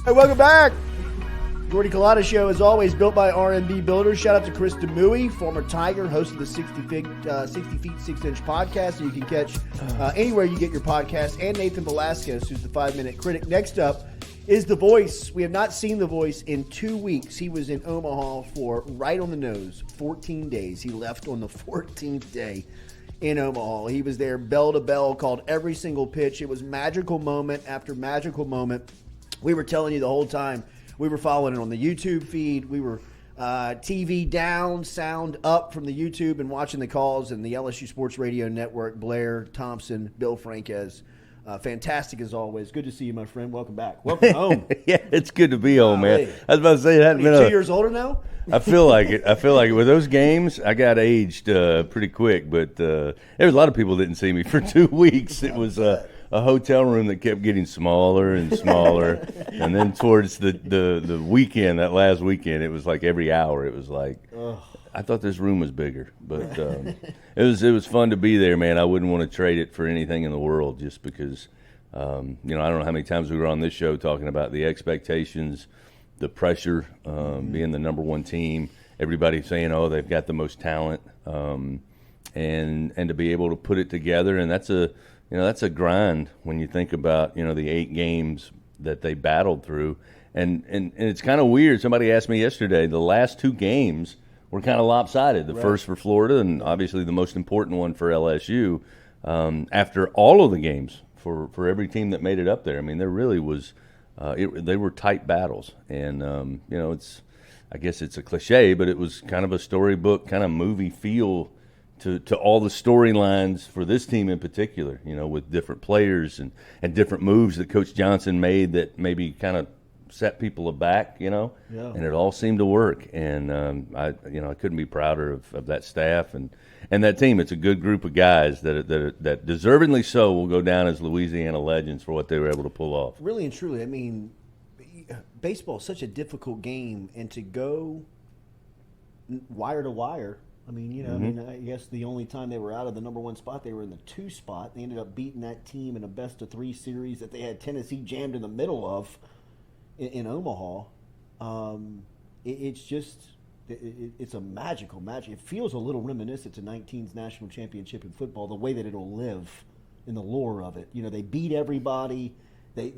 Hey, welcome back. Jordy Culotta Show, as always, built by R&B Builders. Shout out to Chris Demui, former Tiger, host of the 60 Feet 6-Inch podcast that you can catch anywhere you get your podcast, and Nathan Velasquez, who's the 5-Minute Critic. Next up is The Voice. We have not seen The Voice in 2 weeks. He was in Omaha for, right on the nose, 14 days. He left on the 14th day in Omaha. He was there bell to bell, called every single pitch. It was magical moment after magical moment. We were telling you the whole time. We were following it on the YouTube feed. We were TV down, sound up from the YouTube, and watching the calls. And the LSU Sports Radio Network, Blair Thompson, Bill Franquez. Fantastic as always. Good to see you, my friend. Welcome back. Welcome home. Yeah, it's good to be home, man. I was about to say, it hadn't been 2 years older now? I feel like it. With those games, I got aged pretty quick. But there was a lot of people that didn't see me for 2 weeks. It was a hotel room that kept getting smaller and smaller. And then towards the weekend, that last weekend, it was like every hour. It was like, I thought this room was bigger. But it was fun to be there, man. I wouldn't want to trade it for anything in the world, just because, I don't know how many times we were on this show talking about the expectations, the pressure, being the number one team, everybody saying, oh, they've got the most talent, and to be able to put it together. And that's a grind when you think about, the 8 games that they battled through. And it's kind of weird. Somebody asked me yesterday, the last 2 games were kind of lopsided. The first for Florida, and obviously the most important one for LSU. After all of the games for every team that made it up there, I mean, there really was they were tight battles. And I guess it's a cliche, but it was kind of a storybook, kind of movie feel to all the storylines for this team in particular, with different players and different moves that Coach Johnson made that maybe kind of set people aback, and it all seemed to work. And I couldn't be prouder of that staff and that team. It's a good group of guys that deservingly so will go down as Louisiana legends for what they were able to pull off. Really and truly, I mean, baseball is such a difficult game, and to go wire to wire. I mean, I guess the only time they were out of the number 1 spot, they were in the 2 spot. They ended up beating that team in a best-of-3 series that they had Tennessee jammed in the middle of in Omaha. It's a magical match. It feels a little reminiscent to 19's national championship in football, the way that it'll live in the lore of it. They beat everybody. They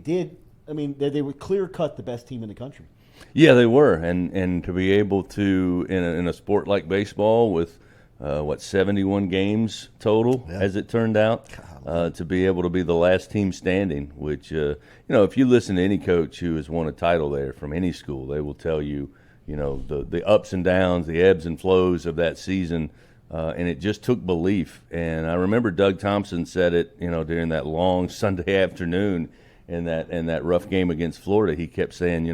did. I mean, they were clear-cut the best team in the country. Yeah, they were, and to be able to in a sport like baseball with 71 games total, as it turned out, to be able to be the last team standing. Which if you listen to any coach who has won a title there from any school, they will tell you, the ups and downs, the ebbs and flows of that season, and it just took belief. And I remember Doug Thompson said it, during that long Sunday afternoon in that rough game against Florida. He kept saying,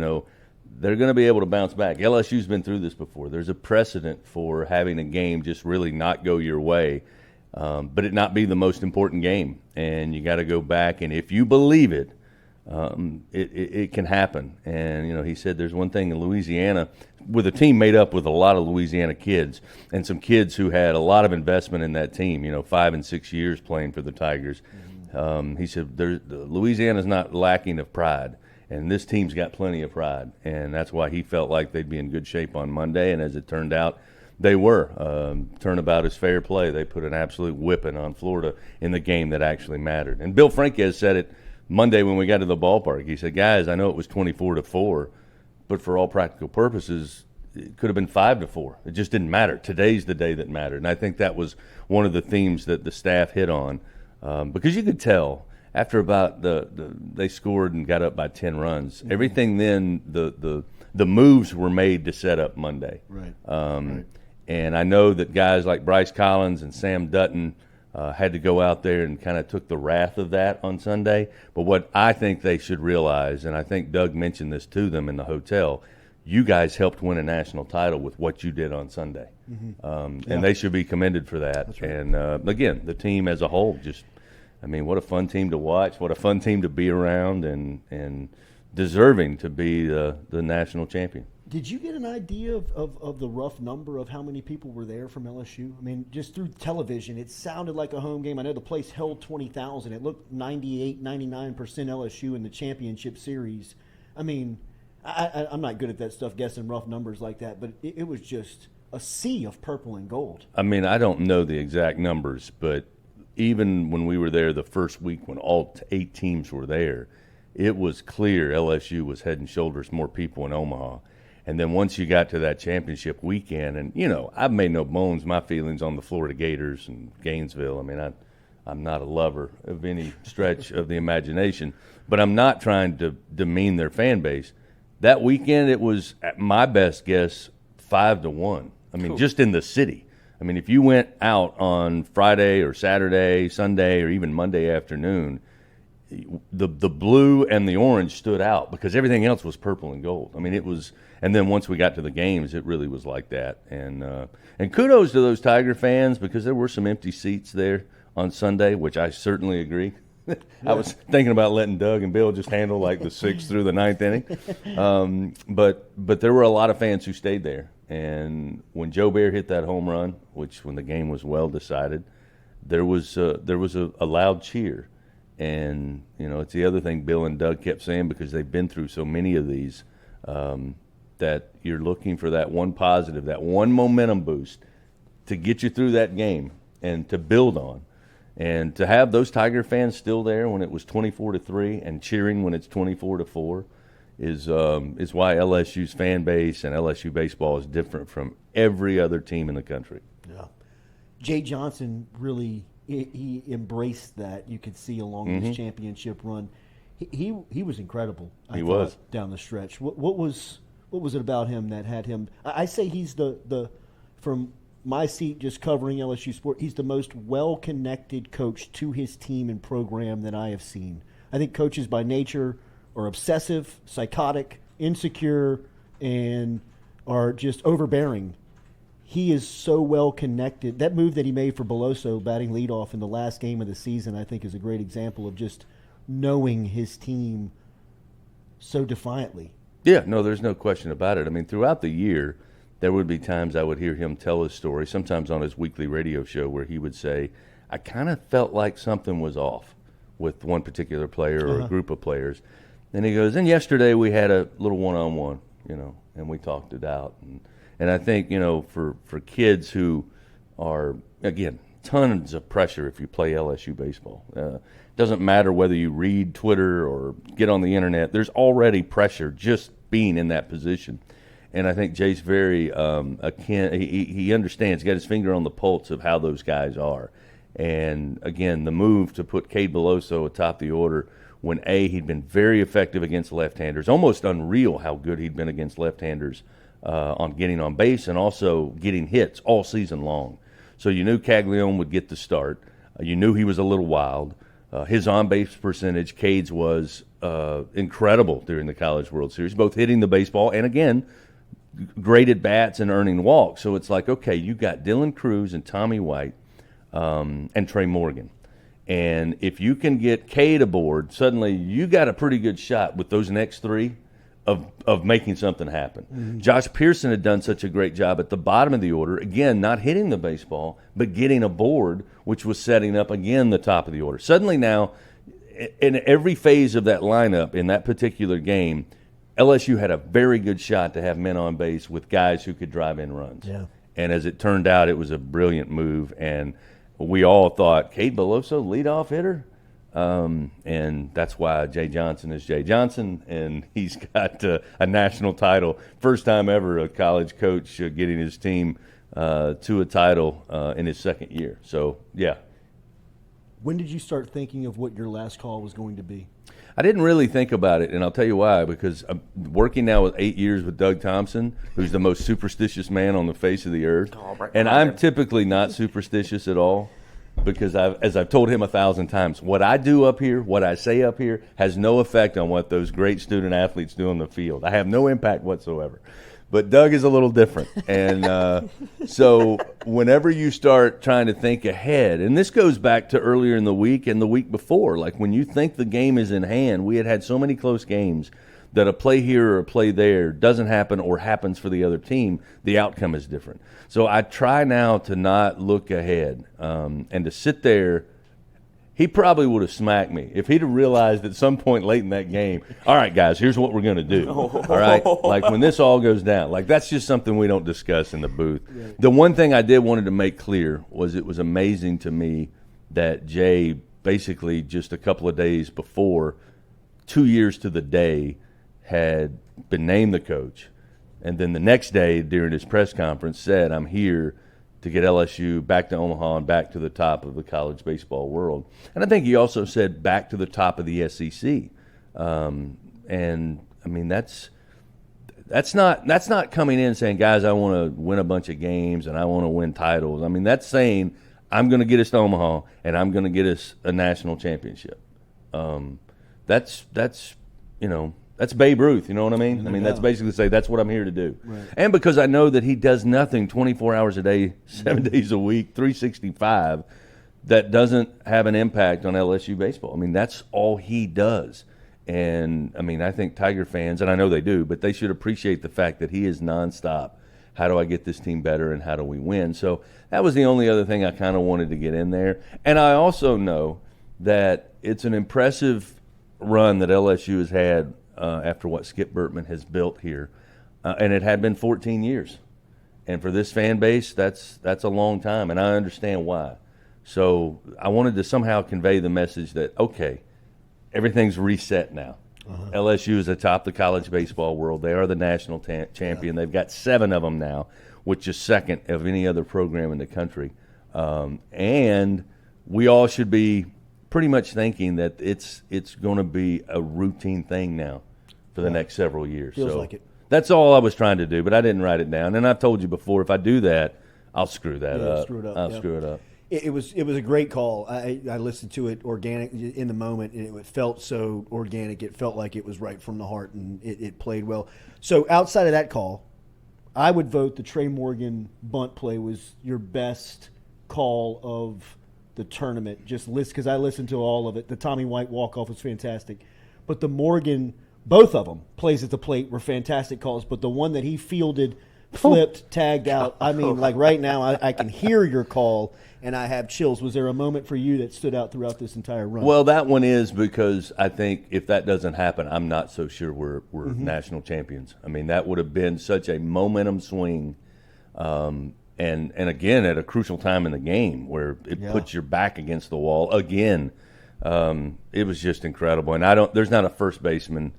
they're going to be able to bounce back. LSU's been through this before. There's a precedent for having a game just really not go your way, but it not be the most important game. And you got to go back, and if you believe it, it can happen. And, he said there's one thing in Louisiana, with a team made up with a lot of Louisiana kids and some kids who had a lot of investment in that team, 5 and 6 years playing for the Tigers. He said Louisiana's not lacking of pride. And this team's got plenty of pride, and that's why he felt like they'd be in good shape on Monday. And as it turned out, they were. Turnabout is fair play. They put an absolute whipping on Florida in the game that actually mattered. And Bill Franquez said it Monday when we got to the ballpark. He said, guys, I know it was 24-4, but for all practical purposes, it could have been 5-4. It just didn't matter. Today's the day that mattered. And I think that was one of the themes that the staff hit on, because you could tell – after about they scored and got up by 10 runs, everything then the moves were made to set up Monday. Right. And I know that guys like Bryce Collins and Sam Dutton had to go out there and kind of took the wrath of that on Sunday. But what I think they should realize, and I think Doug mentioned this to them in the hotel, you guys helped win a national title with what you did on Sunday. And they should be commended for that. That's right. And, again, the team as a whole just – what a fun team to watch, what a fun team to be around, and deserving to be the national champion. Did you get an idea of the rough number of how many people were there from LSU? I mean, just through television, it sounded like a home game. I know the place held 20,000. It looked 98, 99% LSU in the championship series. I mean, I'm not good at that stuff, guessing rough numbers like that, but it was just a sea of purple and gold. I mean, I don't know the exact numbers, but even when we were there the first week when all 8 teams were there, it was clear LSU was head and shoulders more people in Omaha. And then once you got to that championship weekend, and, you know, I've made no bones my feelings on the Florida Gators and Gainesville. I mean, I'm not a lover of any stretch of the imagination, but I'm not trying to demean their fan base. That weekend, it was, at my best guess, 5-1. I mean, just in the city. I mean, if you went out on Friday or Saturday, Sunday, or even Monday afternoon, the blue and the orange stood out because everything else was purple and gold. I mean, it was, and then once we got to the games, it really was like that. And kudos to those Tiger fans because there were some empty seats there on Sunday, which I certainly agree. I was thinking about letting Doug and Bill just handle like the 6th through the 9th inning. But there were a lot of fans who stayed there. And when Joe Bear hit that home run, which when the game was well decided, there was a loud cheer. And, you know, it's the other thing Bill and Doug kept saying because they've been through so many of these that you're looking for that one positive, that one momentum boost to get you through that game and to build on. And to have those Tiger fans still there when it was 24-3 and cheering when it's 24-4 is why LSU's fan base and LSU baseball is different from every other team in the country. Yeah. Jay Johnson really he embraced that. You could see along this championship run. He was incredible. He was down the stretch. What was it about him that had him? I say he's the from my seat just covering LSU sport, he's the most well-connected coach to his team and program that I have seen. I think coaches by nature are obsessive, psychotic, insecure, and are just overbearing. He is so well-connected. That move that he made for Beloso batting leadoff in the last game of the season, I think, is a great example of just knowing his team so defiantly. Yeah, no, there's no question about it. I mean, throughout the year, there would be times I would hear him tell his story, sometimes on his weekly radio show, where he would say, I kind of felt like something was off with one particular player or a group of players. And he goes, and yesterday we had a little one-on-one, you know, and we talked it out. And I think, you know, for kids who are, again, tons of pressure if you play LSU baseball. Doesn't matter whether you read Twitter or get on the internet. There's already pressure just being in that position. And I think Jay's very he understands, got his finger on the pulse of how those guys are. And, again, the move to put Cade Beloso atop the order when, he'd been very effective against left-handers, almost unreal how good he'd been against left-handers on getting on base and also getting hits all season long. So you knew Caglione would get the start. You knew he was a little wild. His on-base percentage, Cade's, was incredible during the College World Series, both hitting the baseball and, again, great at bats and earning walks. So it's like, okay, you got Dylan Cruz and Tommy White and Trey Morgan. And if you can get Cade aboard, suddenly you got a pretty good shot with those next three of making something happen. Mm-hmm. Josh Pearson had done such a great job at the bottom of the order, again, not hitting the baseball, but getting aboard, which was setting up, again, the top of the order. Suddenly now, in every phase of that lineup in that particular game, LSU had a very good shot to have men on base with guys who could drive in runs. Yeah. And as it turned out, it was a brilliant move, and we all thought, Cade Beloso, leadoff hitter? And that's why Jay Johnson is Jay Johnson, and he's got a national title. First time ever a college coach getting his team to a title in his second year. So, yeah. When did you start thinking of what your last call was going to be? I didn't really think about it, and I'll tell you why, because I'm working now with 8 years with Doug Thompson, who's the most superstitious man on the face of the earth. And I'm typically not superstitious at all. Because as I've told him 1,000 times, what I do up here, what I say up here, has no effect on what those great student athletes do on the field. I have no impact whatsoever. But Doug is a little different. And so whenever you start trying to think ahead, and this goes back to earlier in the week and the week before, like when you think the game is in hand, we had so many close games that a play here or a play there doesn't happen or happens for the other team, the outcome is different. So I try now to not look ahead and to sit there. He probably would have smacked me if he'd have realized at some point late in that game, all right, guys, here's what we're going to do. All right? Like when this all goes down. Like that's just something we don't discuss in the booth. Right. The one thing I did wanted to make clear was it was amazing to me that Jay basically just a couple of days before, 2 years to the day, had been named the coach. And then the next day during his press conference said, I'm here to get LSU back to Omaha and back to the top of the college baseball world. And I think he also said back to the top of the SEC. And I mean, that's not coming in saying, guys, I want to win a bunch of games and I want to win titles. I mean, that's saying I'm going to get us to Omaha and I'm going to get us a national championship. That's Babe Ruth, you know what I mean? I mean, that's basically say that's what I'm here to do. Right. And because I know that he does nothing 24 hours a day, 7 days a week, 365, that doesn't have an impact on LSU baseball. I mean, that's all he does. And, I mean, I think Tiger fans, and I know they do, but they should appreciate the fact that he is nonstop. How do I get this team better and how do we win? So that was the only other thing I kind of wanted to get in there. And I also know that it's an impressive run that LSU has had after what Skip Bertman has built here, and it had been 14 years. And for this fan base, that's a long time, and I understand why. So I wanted to somehow convey the message that, okay, everything's reset now. LSU is atop the college baseball world. They are the national champion. They've got 7 of them now, which is second of any other program in the country. And we all should be pretty much thinking that it's going to be a routine thing now for the next several years. Feels like it. That's all I was trying to do, but I didn't write it down. And I've told you before, if I do that, I'll screw that up. I'll screw it up. It was a great call. I listened to it organic in the moment, and it felt so organic. It felt like it was right from the heart, and it played well. So outside of that call, I would vote the Trey Morgan bunt play was your best call of the tournament. Just list because I listened to all of it. The Tommy White walk-off was fantastic. But the Morgan, both of them, plays at the plate were fantastic calls. But the one that he fielded, flipped, tagged out, I mean, like right now I can hear your call and I have chills. Was there a moment for you that stood out throughout this entire run? Well, that one is because I think if that doesn't happen, I'm not so sure we're national champions. I mean, that would have been such a momentum swing. And again, at a crucial time in the game where it puts your back against the wall again, it was just incredible. And there's not a first baseman,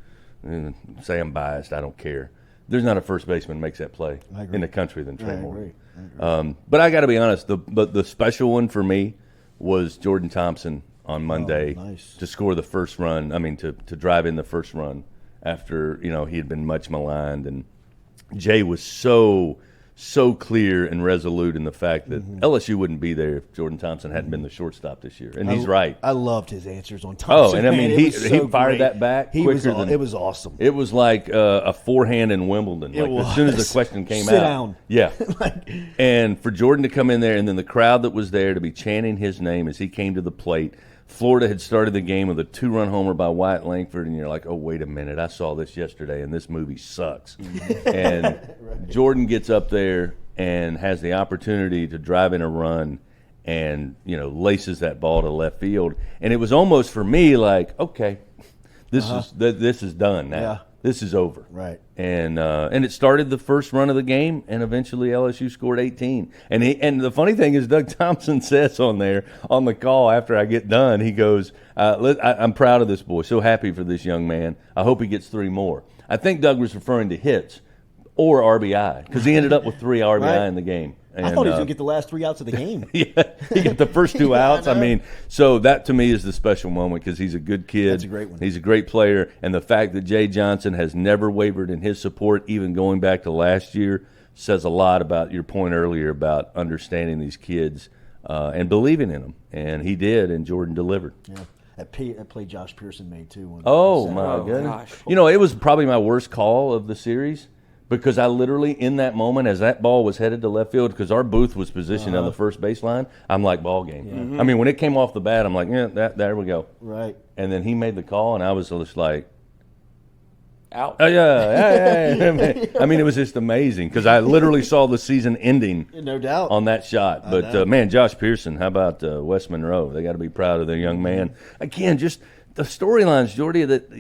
say I'm biased, I don't care. There's not a first baseman makes that play in the country than Trey Morgan. But I got to be honest, the special one for me was Jordan Thompson on Monday to score the first run. I mean, to drive in the first run after he had been much maligned, and Jay was so clear and resolute in the fact that LSU wouldn't be there if Jordan Thompson hadn't been the shortstop this year, and he's right. I loved his answers on Thompson. Oh, and I mean, he fired that back quicker than it was awesome. It was like a forehand in Wimbledon. Like as soon as the question came out, sit down. Yeah. And for Jordan to come in there, and then the crowd that was there to be chanting his name as he came to the plate. Florida had started the game with a 2-run homer by Wyatt Langford, and you're like, oh, wait a minute, I saw this yesterday, and this movie sucks. And Jordan gets up there and has the opportunity to drive in a run and, laces that ball to left field. And it was almost for me like, okay, this is done now. Yeah. This is over. Right. And it started the first run of the game, and eventually LSU scored 18. And the funny thing is, Doug Thompson says on the call after I get done, he goes, I'm proud of this boy, so happy for this young man. I hope he gets 3 more. I think Doug was referring to hits or RBI because he ended up with 3 RBI in the game. And, I thought he was going to get the last 3 outs of the game. Yeah, he got the first 2 outs. I mean, so that to me is the special moment because he's a good kid. That's a great one. He's a great player. And the fact that Jay Johnson has never wavered in his support, even going back to last year, says a lot about your point earlier about understanding these kids and believing in them. And he did, and Jordan delivered. Yeah. That play Josh Pearson made, too. Oh, my goodness. Gosh. It was probably my worst call of the series. Because I literally, in that moment, as that ball was headed to left field, because our booth was positioned on the first baseline, I'm like, ball game. Yeah. Mm-hmm. I mean, when it came off the bat, I'm like, there we go. Right. And then he made the call, and I was just like, out. Oh, yeah. I mean, it was just amazing because I literally saw the season ending No doubt. on that shot. But, man, Josh Pearson, how about West Monroe? They got to be proud of their young man. Again, just the storylines, Jordy, that,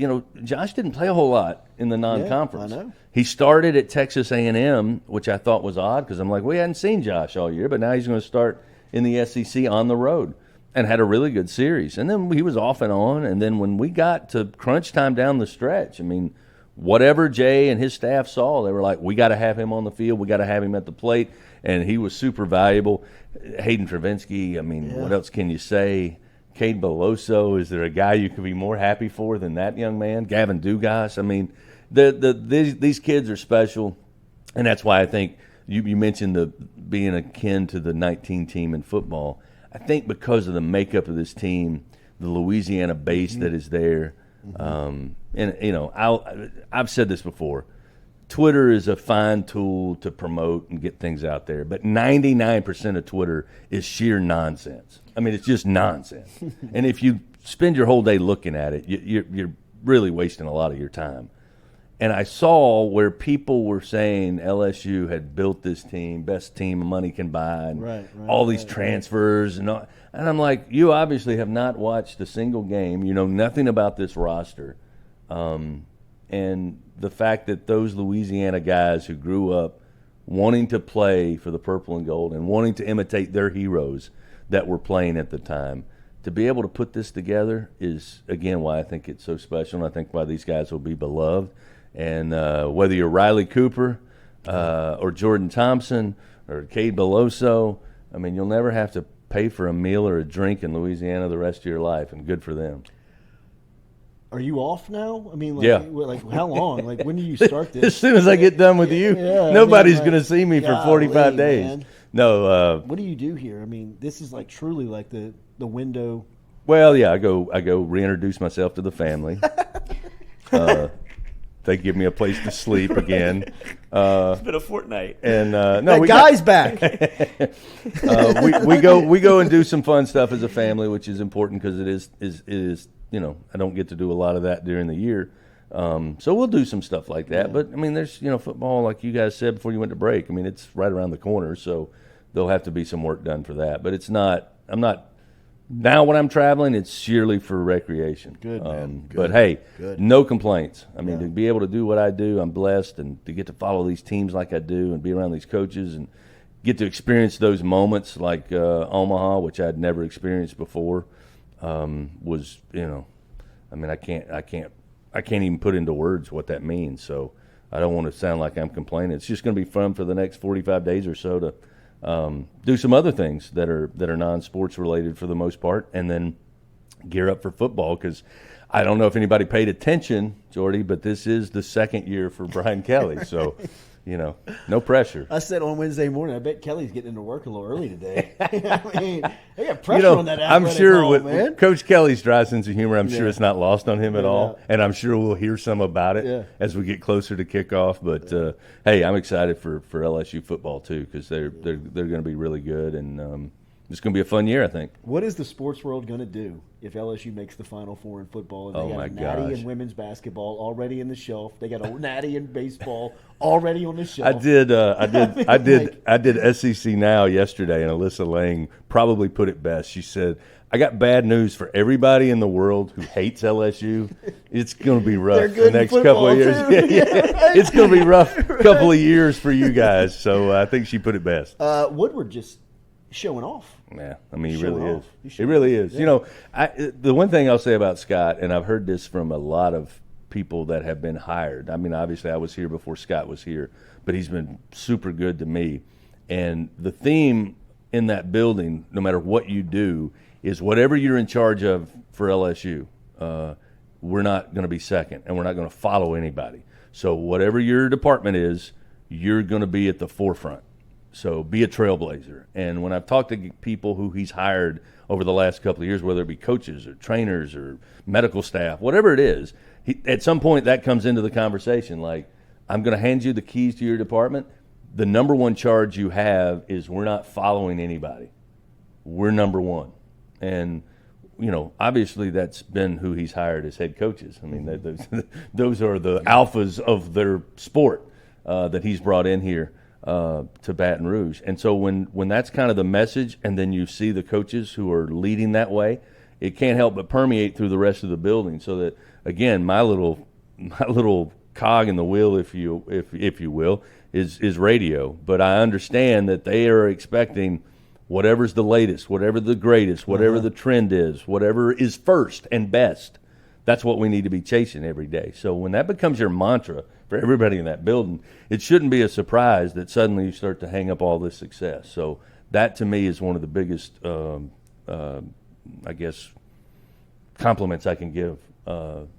Josh didn't play a whole lot in the non-conference. I know. He started at Texas A&M, which I thought was odd because I'm like, we hadn't seen Josh all year, but now he's going to start in the SEC on the road. And had a really good series. And then he was off and on. And then when we got to crunch time down the stretch, I mean, whatever Jay and his staff saw, they were like, we got to have him on the field. We got to have him at the plate. And he was super valuable. Hayden Travinsky, I mean, what else can you say? Cade Beloso, is there a guy you could be more happy for than that young man? Gavin Dugas. I mean, these kids are special. And that's why I think you mentioned being akin to the 19 team in football. I think because of the makeup of this team, the Louisiana base that is there, and I've said this before, Twitter is a fine tool to promote and get things out there, but 99% of Twitter is sheer nonsense. I mean, it's just nonsense. And if you spend your whole day looking at it, you're really wasting a lot of your time. And I saw where people were saying LSU had built this team, best team money can buy, and all these transfers. And I'm like, you obviously have not watched a single game. You know nothing about this roster. And the fact that those Louisiana guys who grew up wanting to play for the purple and gold and wanting to imitate their heroes that were playing at the time, to be able to put this together is, again, why I think it's so special, and I think why these guys will be beloved. And whether you're Riley Cooper or Jordan Thompson or Cade Beloso, I mean, you'll never have to pay for a meal or a drink in Louisiana the rest of your life, and good for them. Are you off now? I mean, yeah. Like how long? Like, when do you start this? As soon as I get done with you. Nobody's going to see me for 45 days. Man. No. What do you do here? I mean, this is like truly like the window. Well, yeah, I go reintroduce myself to the family. They give me a place to sleep again. It's been a fortnight. And guy's back. we go and do some fun stuff as a family, which is important because it is I don't get to do a lot of that during the year. So we'll do some stuff like that. But I mean, there's football, like you guys said before you went to break. I mean, it's right around the corner, so there'll have to be some work done for that. But it's not. I'm not. Now when I'm traveling, it's sheerly for recreation. Good, man. Good. But, hey, no complaints. I mean, to be able to do what I do, I'm blessed, and to get to follow these teams like I do and be around these coaches and get to experience those moments like Omaha, which I'd never experienced before, was, I mean, I can't even put into words what that means. So I don't want to sound like I'm complaining. It's just going to be fun for the next 45 days or so to do some other things that are non-sports related for the most part, and then gear up for football because I don't know if anybody paid attention, Jordy, but this is the second year for Brian Kelly. So, no pressure. I said on Wednesday morning, I bet Kelly's getting into work a little early today. I mean, they got pressure on that athletic I'm sure ball, man. Coach Kelly's dry sense of humor, I'm sure it's not lost on him at all, and I'm sure we'll hear some about it as we get closer to kickoff. But, hey, I'm excited for LSU football, too, because they're going to be really good, and it's going to be a fun year, I think. What is the sports world going to do if LSU makes the Final Four in football? And they got a natty in women's basketball already in the shelf. They got a natty in baseball already on the shelf. I did SEC Now yesterday, and Alyssa Lang probably put it best. She said, I got bad news for everybody in the world who hates LSU. It's going to be rough the next couple of years. It's going to be rough couple of years for you guys. So I think she put it best. Woodward just showing off. Yeah, I mean, he really is. He really is. Yeah. The one thing I'll say about Scott, and I've heard this from a lot of people that have been hired. I mean, obviously I was here before Scott was here, but he's been super good to me. And the theme in that building, no matter what you do, is whatever you're in charge of for LSU, we're not going to be second, and we're not going to follow anybody. So whatever your department is, you're going to be at the forefront. So be a trailblazer. And when I've talked to people who he's hired over the last couple of years, whether it be coaches or trainers or medical staff, whatever it is, at some point that comes into the conversation. Like, I'm going to hand you the keys to your department. The number one charge you have is we're not following anybody. We're number one. And obviously that's been who he's hired as head coaches. I mean, those are the alphas of their sport that he's brought in here to Baton Rouge. And so when that's kind of the message, and then you see the coaches who are leading that way, it can't help but permeate through the rest of the building. So that, again, my little cog in the wheel, if you will, is radio. But I understand that they are expecting whatever's the latest, whatever the greatest, whatever the trend is, whatever is first and best. That's what we need to be chasing every day. So when that becomes your mantra for everybody in that building, it shouldn't be a surprise that suddenly you start to hang up all this success. So that, to me, is one of the biggest, I guess, compliments I can give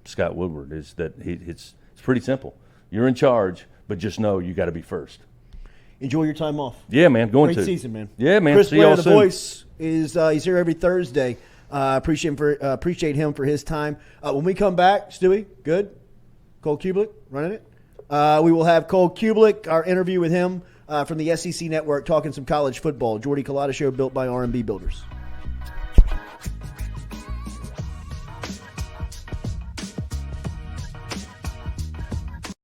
Scott Woodward, is that it's pretty simple. You're in charge, but just know you got to be first. Enjoy your time off. Yeah, man. Great season, man. Yeah, man. Chris See y'all Blair, the soon. voice, he's here every Thursday. Appreciate him for his time. When we come back, Stewie, good? Cole Kublik running it. We will have Cole Kublik, our interview with him from the SEC Network, talking some college football. Jordy Culotta Show, built by R&B Builders.